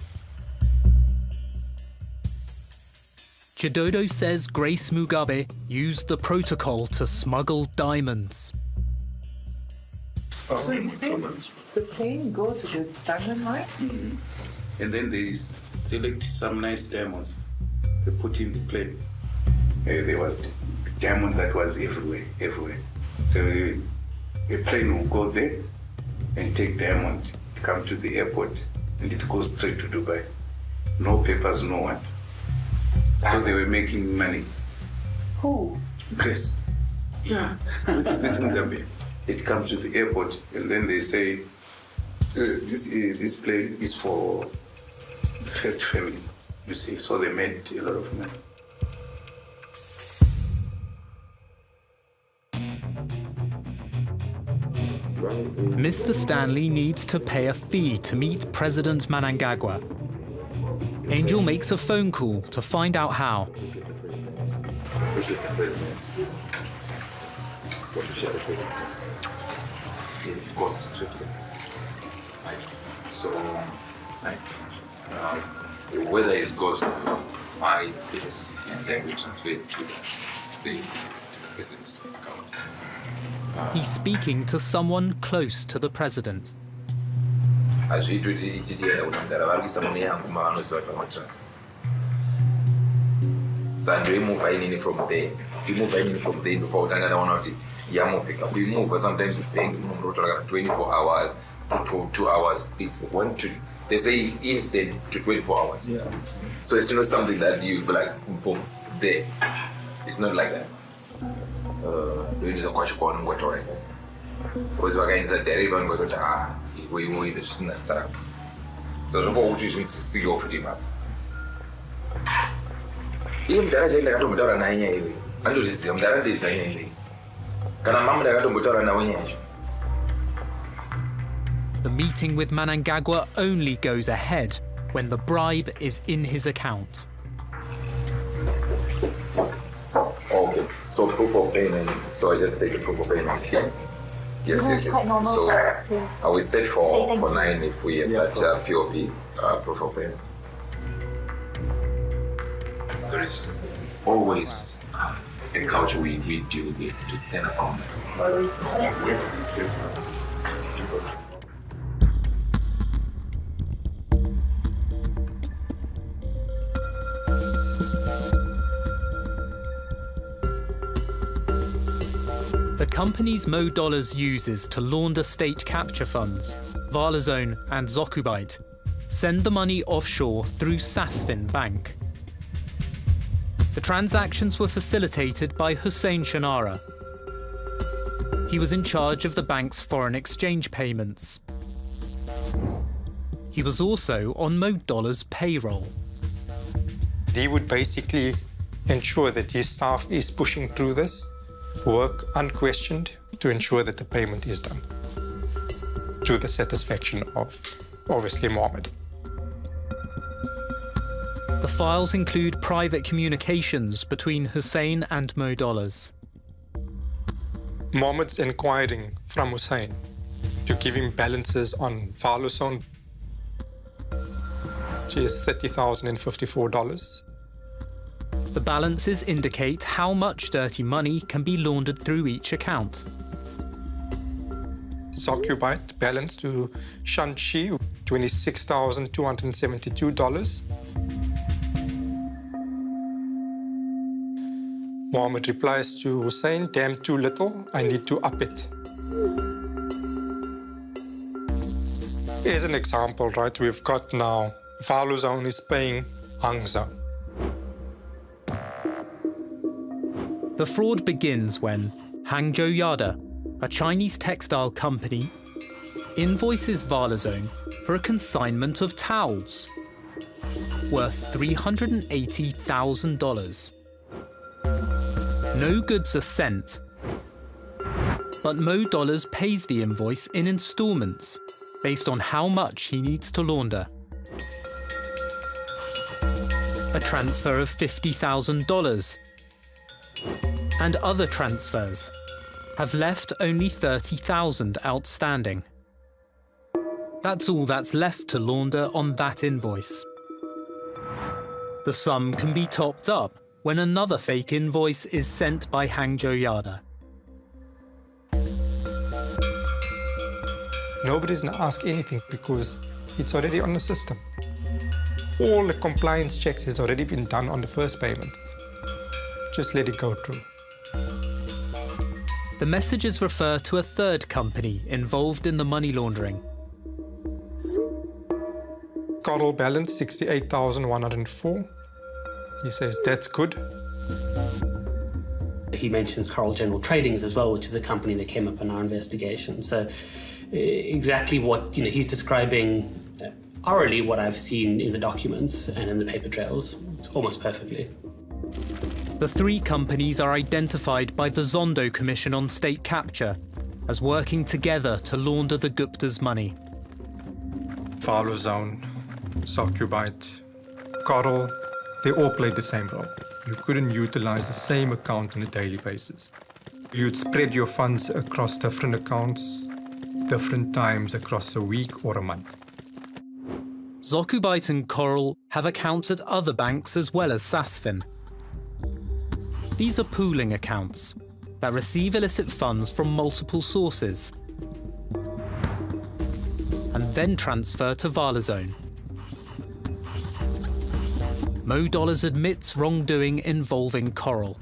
Chidodo says Grace Mugabe used the protocol to smuggle diamonds. So you say the plane go to the diamond mine? Mm-hmm. And then they select some nice diamonds to put in the plane. There was diamond that was everywhere. So a plane will go there and take diamond, come to the airport, and it goes straight to Dubai. No papers, no what. So they were making money. Who? Grace. Yeah. It comes to the airport, and then they say, this plane is for the First Family, you see. So they made a lot of money. Mr. Stanley needs to pay a fee to meet President Mnangagwa. Angel makes a phone call to find out how. So, whether it goes to my place and then we transfer it to the president's account. He's speaking to someone close to the president. So you move in from there. You move in from there before we move sometimes 24 hours to 2 hours. It's 1 to they say instant to 24 hours. Yeah. So it's not something that you like boom there. It's not like that. It is a question on what already. Because again, it's a derivative and go to we move it to the start. So the whole thing is see off the map. Even there is a lot of better than I am. I do this, I'm there. This I can a mama that got better than I. The meeting with Mnangagwa only goes ahead when the bribe is in his account. Okay, so proof of payment. So I just take the proof of payment here. Yes. So I will set for 9 if we have that POP proof of payment. There is always a culture we deal with to 10 account. The companies Mo Dollars uses to launder state capture funds, Valazone and Zokubite, send the money offshore through Sasfin Bank. The transactions were facilitated by Hussein Shanara. He was in charge of the bank's foreign exchange payments. He was also on Mo Dollars' payroll. He would basically ensure that his staff is pushing through this, work unquestioned to ensure that the payment is done to the satisfaction of, obviously, Mohammed. The files include private communications between Hussein and Mo Dollars. Mohammed's inquiring from Hussein to give him balances on Valazone, which is $30,054. The balances indicate how much dirty money can be laundered through each account. Zokubite balance to Shanxi, $26,272. Mohammed replies to Hussein, damn too little, I need to up it. Here's an example, right? We've got now Valazone is paying Hangzhou. The fraud begins when Hangzhou Yada, a Chinese textile company, invoices Valazone for a consignment of towels worth $380,000. No goods are sent, but Mo Dollars pays the invoice in installments based on how much he needs to launder. A transfer of $50,000 and other transfers have left only $30,000 outstanding. That's all that's left to launder on that invoice. The sum can be topped up when another fake invoice is sent by Hangzhou Yada. Nobody's gonna ask anything because it's already on the system. All the compliance checks has already been done on the first payment. Just let it go through. The messages refer to a third company involved in the money laundering. Coral balance, 68,104. He says, that's good. He mentions Coral General Tradings as well, which is a company that came up in our investigation. So exactly what he's describing orally, what I've seen in the documents and in the paper trails, almost perfectly. The three companies are identified by the Zondo Commission on State Capture as working together to launder the Gupta's money. Valazone, Zokubite, Coral, they all played the same role. You couldn't utilize the same account on a daily basis. You'd spread your funds across different accounts, different times across a week or a month. Zokubite and Coral have accounts at other banks as well as Sasfin. These are pooling accounts that receive illicit funds from multiple sources and then transfer to Valazone. Mo Dollars admits wrongdoing involving Coral.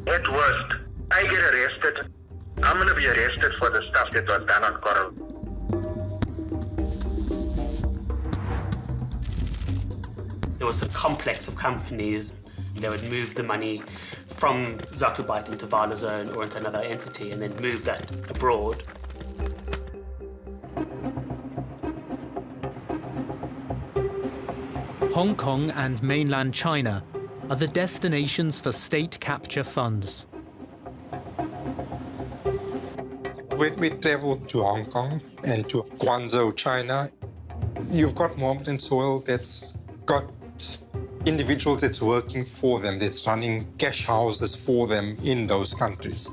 At worst, I get arrested. I'm going to be arrested for the stuff that was done on Coral. There was a complex of companies They would move the money from Zakubite into Valozone or into another entity and then move that abroad. Hong Kong and mainland China are the destinations for state capture funds. When we traveled to Hong Kong and to Guangzhou, China, you've got Mohammedan soil that's got individuals that's working for them, that's running cash houses for them in those countries.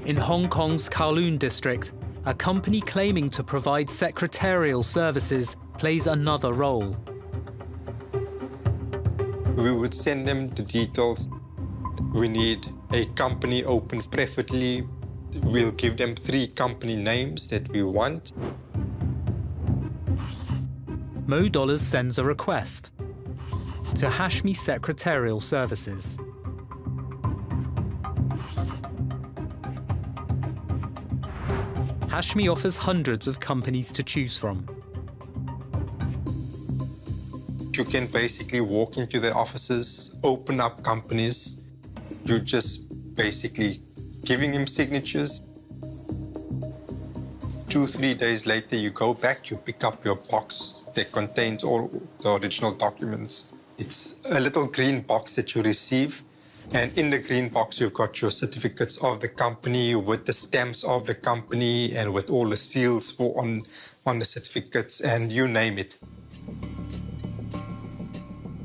In Hong Kong's Kowloon district, a company claiming to provide secretarial services plays another role. We would send them the details. We need a company open preferably. We'll give them 3 company names that we want. Mo Dollars sends a request to Hashmi Secretarial Services. Hashmi offers hundreds of companies to choose from. You can basically walk into their offices, open up companies. You're just basically giving him signatures. 2-3 days later, you go back, you pick up your box that contains all the original documents. It's a little green box that you receive. And in the green box, you've got your certificates of the company with the stamps of the company and with all the seals on the certificates, and you name it.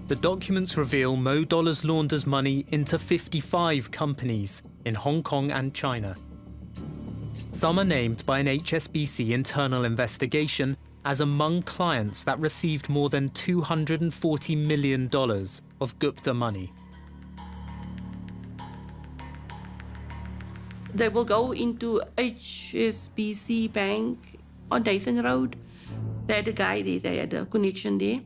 The documents reveal Mo Dollars launders money into 55 companies in Hong Kong and China. Some are named by an HSBC internal investigation as among clients that received more than $240 million of Gupta money. They will go into HSBC Bank on Dathan Road. They had a guy there, they had a connection there.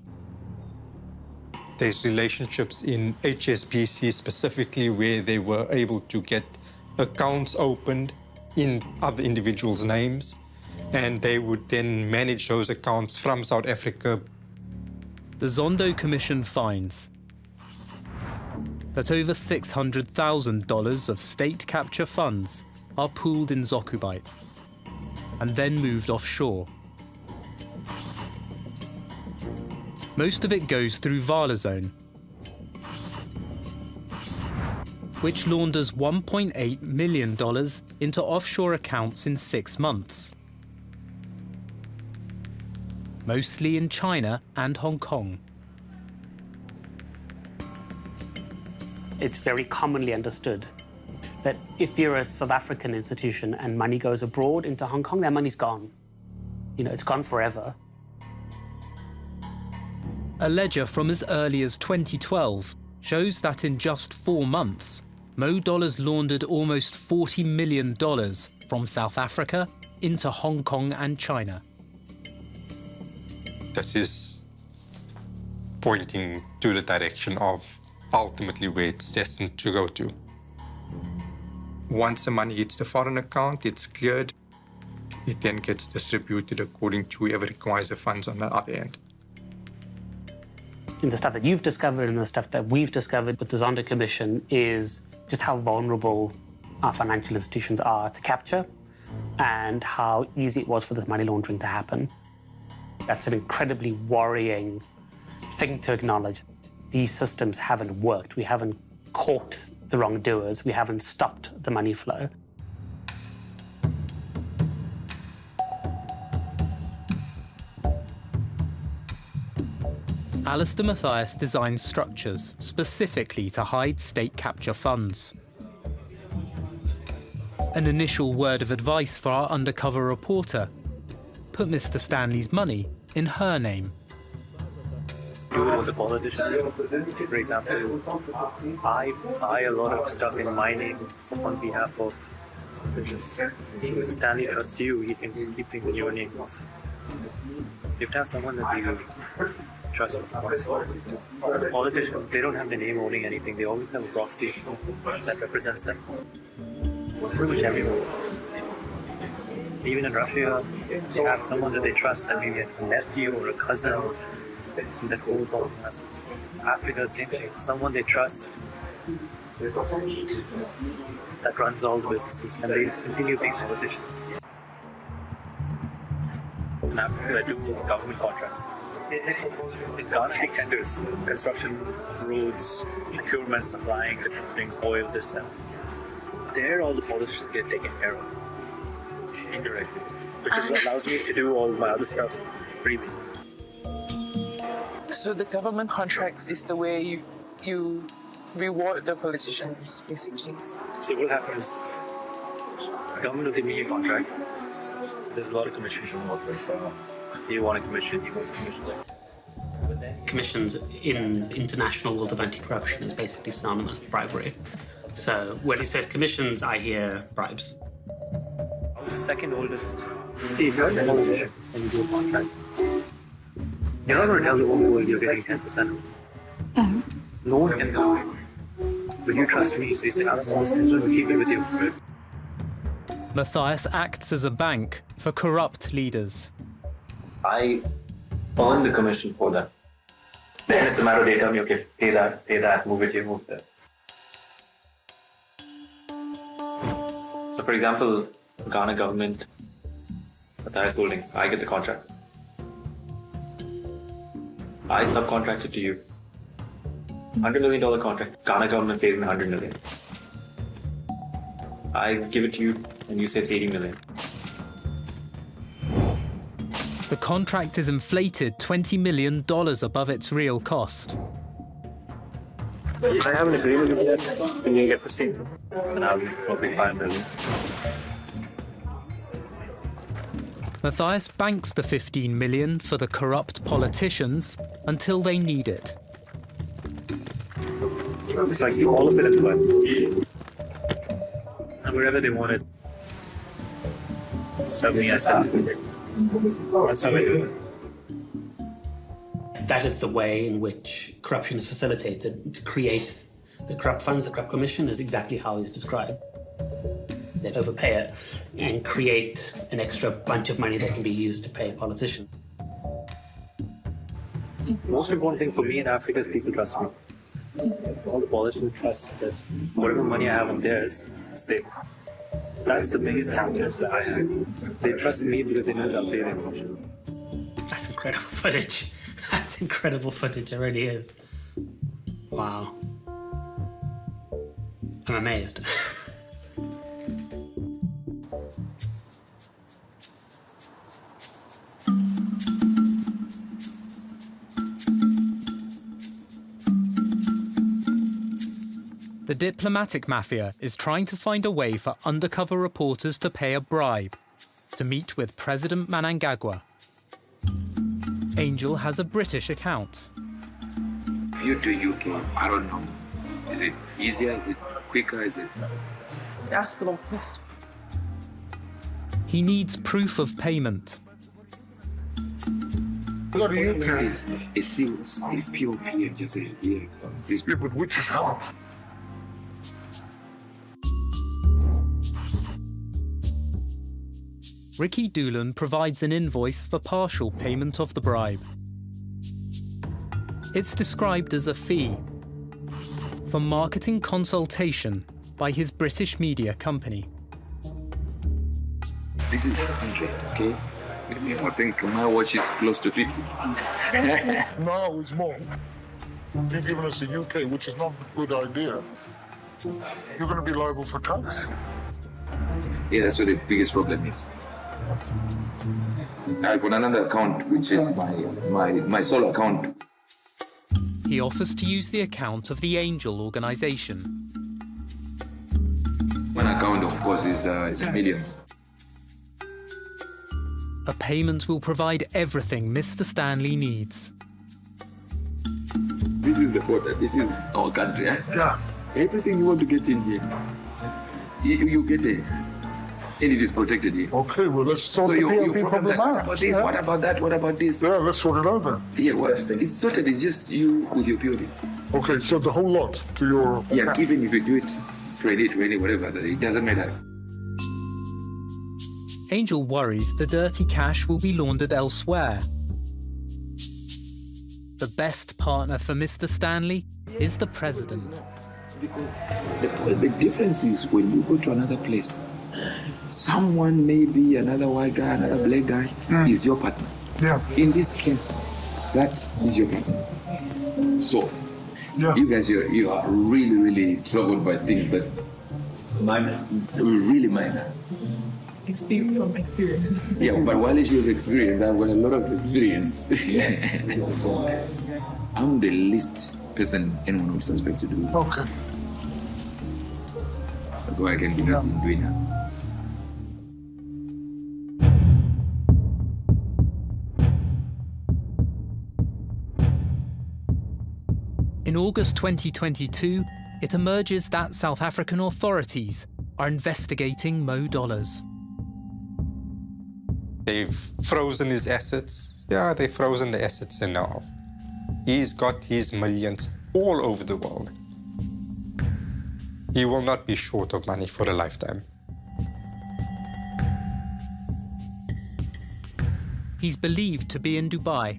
There's relationships in HSBC specifically where they were able to get accounts opened in other individuals' names, and they would then manage those accounts from South Africa. The Zondo Commission finds that over $600,000 of state capture funds are pooled in Zakubite and then moved offshore. Most of it goes through Valozone, which launders $1.8 million into offshore accounts in 6 months, mostly in China and Hong Kong. It's very commonly understood that if you're a South African institution and money goes abroad into Hong Kong, that money's gone. You know, it's gone forever. A ledger from as early as 2012 shows that in just 4 months, Mo Dollars laundered almost $40 million from South Africa into Hong Kong and China. This is pointing to the direction of ultimately where it's destined to go to. Once the money hits the foreign account, it's cleared. It then gets distributed according to whoever requires the funds on the other end. And the stuff that you've discovered and the stuff that we've discovered with the Zondo Commission is just how vulnerable our financial institutions are to capture and how easy it was for this money laundering to happen. That's an incredibly worrying thing to acknowledge. These systems haven't worked. We haven't caught the wrongdoers. We haven't stopped the money flow. Alistair Matthias designs structures specifically to hide state capture funds. An initial word of advice for our undercover reporter: put Mr. Stanley's money in her name. Do it with the politicians. For example, I buy a lot of stuff in my name on behalf of politicians. So if Stanley trusts you, he can keep things in your name. You have to have someone that you trust as possible. Politicians, they don't have the name owning anything. They always have a proxy that represents them. Pretty much everyone. Even in Russia, they have someone that they trust, and maybe a nephew or a cousin that holds all the assets. Africa, same thing. Someone they trust that runs all the businesses, and they continue being politicians. In Africa, they do government contracts. In Ghana, they tenders, construction of roads, procurement, supplying different things, oil, this, that. There, all the politicians get taken care of indirectly, which is what allows me to do all my other stuff freely. So the government contracts is the way you reward the politicians, basically. So what happens? The government will give me a contract. There's a lot of commissions involved. You want a commission, he wants a commission. Commissions in international world of anti-corruption is basically synonymous with bribery. So when it says commissions, I hear bribes. I was the second oldest. See, if you're a politician and you do a contract, you're not going to tell the whole world you're getting 10%. No one can know. But you trust me, so you say, I'll keep it with you. Matthias acts as a bank for corrupt leaders. I earn the commission for that. Then it's a matter of they tell me, okay, pay that, move it here, move there. So for example, Ghana government, Matthias Holding, I get the contract. I subcontract it to you. $100 million contract, Ghana government pays me $100 million. I give it to you and you say it's $80 million. The contract is inflated $20 million above its real cost. If I have an agreement with that, then you get proceed. So now probably $5 million. Matthias banks the $15 million for the corrupt politicians until they need it. So I keep all of it at one. And wherever they want it, just tell me I send it. That's how I do it. That is the way in which corruption is facilitated. To create the corrupt funds, the corrupt commission, is exactly how it's described. They overpay it and create an extra bunch of money that can be used to pay a politician. Most important thing for me in Africa is people trust me. All the politicians trust that whatever money I have on theirs is safe. That's the biggest confidence that I have. They trust me because they know that I'll pay their commission. That's incredible footage. That's incredible footage, it really is. Wow. I'm amazed. The diplomatic mafia is trying to find a way for undercover reporters to pay a bribe to meet with President Mnangagwa. Angel has a British account. You to UK, I don't know. Is it easier? Is it quicker? Is it? Ask a lot of questions. He needs proof of payment. What do you care? Is a serious, a pure here, just a here. These people, which account? Ricky Doolan provides an invoice for partial payment of the bribe. It's described as a fee for marketing consultation by his British media company. This is 100, okay? I think my watch is close to 50. No, it's more. You've given us the UK, which is not a good idea. You're going to be liable for tax. Yeah, that's what the biggest problem is. I've got another account, which is my sole account. He offers to use the account of the Angel organization. One account, of course, is millions. A payment will provide everything Mr. Stanley needs. This is the photo. This is our country. Yeah. Everything you want to get in here, you get it. And it is protected here. Okay, well, let's sort the PLP problem out. What about this? What about that? What about this? Yeah, let's sort it out then. Yeah, well, it's sorted. It's just you with your POD. Okay, so the whole lot to your... Yeah, even if you do it 20, whatever, it doesn't matter. Angel worries the dirty cash will be laundered elsewhere. The best partner for Mr. Stanley is the president. Because the difference is when you go to another place, someone, maybe another white guy, another black guy, is your partner. Yeah. In this case, that is your partner. So, you guys, you are really, really troubled by things that minor, really minor. From experience. Yeah, but while you have experience, I've got a lot of experience. So, I'm the least person anyone would suspect to do. Okay. That's why I can be nothing doing that. In August 2022, it emerges that South African authorities are investigating Mo Dollars. They've frozen his assets. Yeah, they've frozen the assets in half. He's got his millions all over the world. He will not be short of money for a lifetime. He's believed to be in Dubai.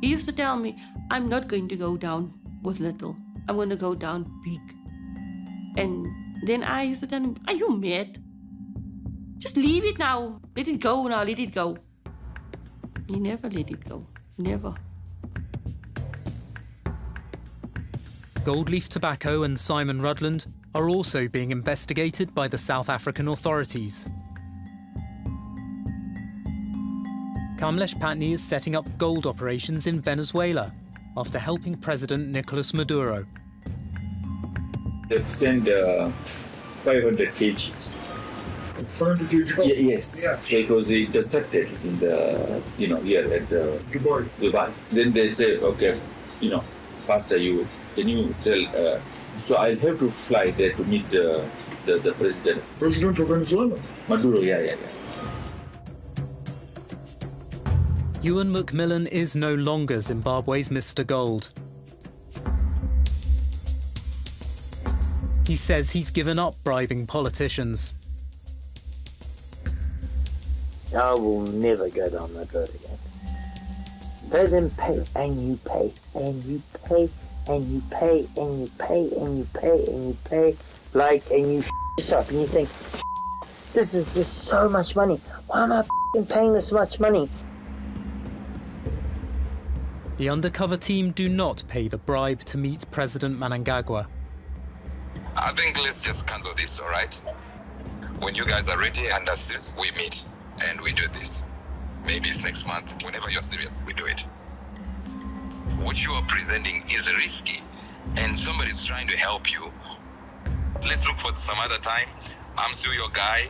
He used to tell me, I'm not going to go down with little. I'm going to go down big. And then I used to tell him, are you mad? Just leave it now. Let it go now, let it go. He never let it go. Never. Goldleaf Tobacco and Simon Rudland are also being investigated by the South African authorities. Kamlesh Patni is setting up gold operations in Venezuela after helping President Nicolas Maduro. They've sent 500 kg. 500 kg? Yes. Yeah. So it was intercepted in the, here at Dubai. Then they say, okay, Pastor, can you tell? So I'll have to fly there to meet the president. President of Venezuela? Maduro, yeah. Ewan McMillan is no longer Zimbabwe's Mr. Gold. He says he's given up bribing politicians. I will never go down that road again. They then pay, and you pay, and you pay, and you pay, and you pay, and you pay, and you pay, and you this up, and you think, this is just so much money. Why am I paying this much money? The undercover team do not pay the bribe to meet President Mnangagwa. I think let's just cancel this, all right? When you guys are ready and serious, we meet and we do this. Maybe it's next month. Whenever you're serious, we do it. What you are presenting is risky, and somebody's trying to help you. Let's look for some other time. I'm still your guy.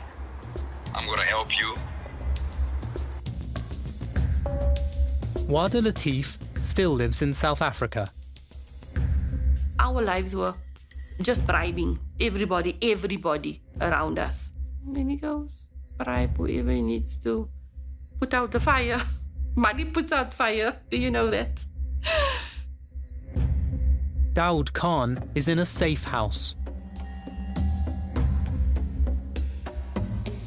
I'm gonna help you. Wada Latif still lives in South Africa. Our lives were just bribing everybody around us. And then he goes, bribe whoever he needs to put out the fire. Money puts out fire. Do you know that? Daoud Khan is in a safe house.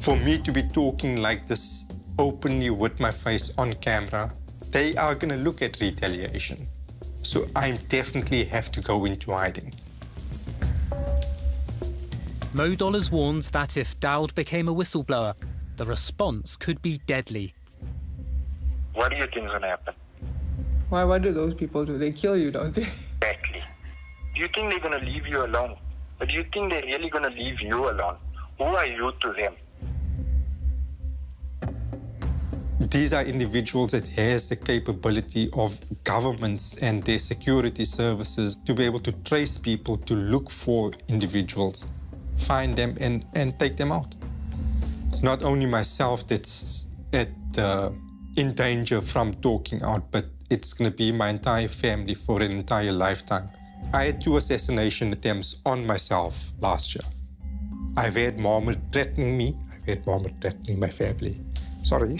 For me to be talking like this openly with my face on camera, they are going to look at retaliation. So I definitely have to go into hiding. Mo Dollars warns that if Daoud became a whistleblower, the response could be deadly. What do you think is going to happen? What do those people do? They kill you, don't they? Exactly. Do you think they're going to leave you alone? Or do you think they're really going to leave you alone? Who are you to them? These are individuals that has the capability of governments and their security services to be able to trace people, to look for individuals, find them and take them out. It's not only myself that's in danger from talking out, but it's going to be my entire family for an entire lifetime. I had 2 assassination attempts on myself last year. I've had Mohammed threatening me. I've had Mohammed threatening my family. Sorry.